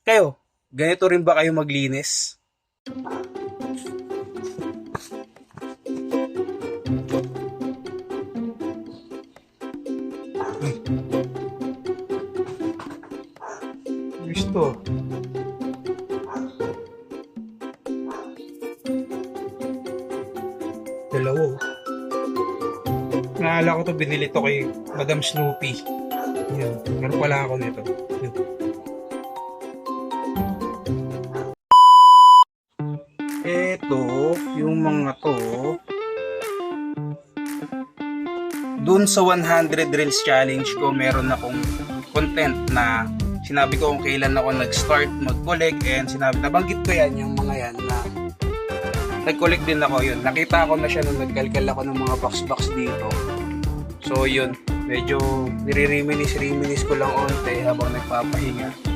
Kayo, ganito rin ba kayo maglinis? Gusto. Dalawa. Naalala ko to, binili to kay Madam Snoopy. Yan, meron pala ako nito. Yan. Eto, yung mga to, dun sa 100 Reels Challenge ko, meron akong content na sinabi ko kung kailan ako nag-start mag-collect, and nabanggit ko yan, yung mga yan na nag-collect din ako. Yun, nakita ko na siya nung nagkalkal ako ng mga box dito. So yun, medyo nire-reminis ko lang onte habang nagpapahinga.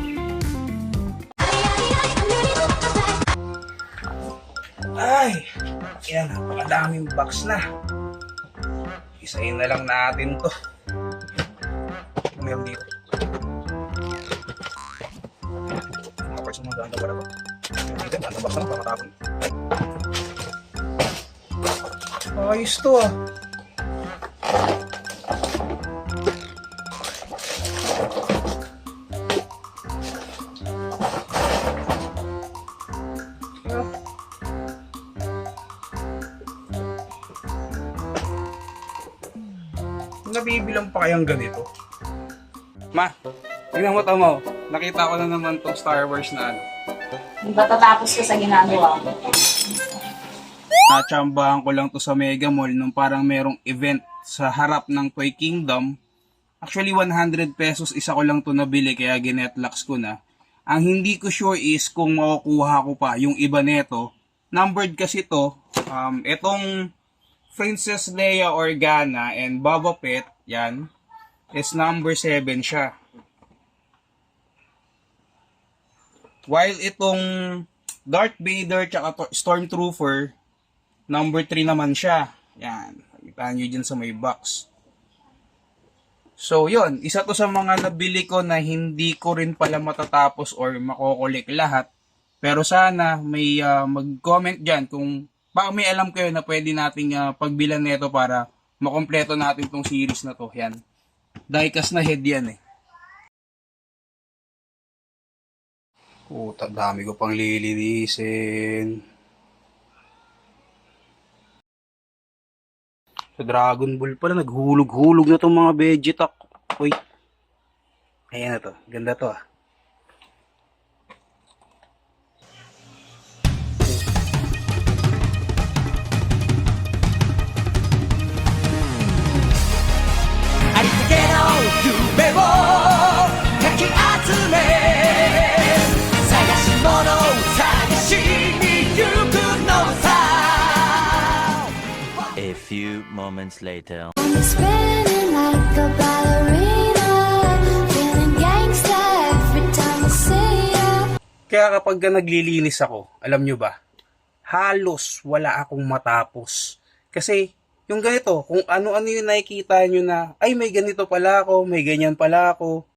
Ay, yan, napakadaming box na. Isahin na lang natin to. Meron dito. Mga parts ng mga ganda pala ba? Dito, ano box na, pakatapon. Ayos to ah. Nabibilang pa kayang ganito? Ma, tingnan mo tama. Nakita ko na naman tong Star Wars na ano. Hindi ba tatapos ka sa ginagawa mo? Natsambahan ko lang to sa Mega Mall nung parang merong event sa harap ng Toy Kingdom. Actually, 100 pesos isa ko lang to nabili kaya ginetlux ko na. Ang hindi ko sure is kung makukuha ko pa yung iba neto. Numbered kasi to. Itong Princess Leia Organa and Boba Fett, yan, is number 7 siya. While itong Darth Vader tsaka Stormtrooper, number 3 naman siya. Yan, nakita nyo dyan sa may box. So yun, isa to sa mga nabili ko na hindi ko rin pala matatapos or makokolek lahat. Pero sana may mag-comment dyan kung baka may alam kayo na pwede nating pagbilan nito para makompleto natin tong series na to. Yan. Diecast na head yan eh. Puta, dami ko pang lilinisin. Sa Dragon Ball pala, naghulog-hulog na tong mga Vegetak. Uy. Ayan na to. Ganda to ah. A few moments later. Spinning like a ballerina, feeling gangsta every time I see ya. Kaya kapag naglilinis ako, alam nyo ba, halos wala akong matapos. Kasi yung ganito, kung ano-ano yung nakikita nyo na, ay may ganito pala ako, may ganyan pala ako,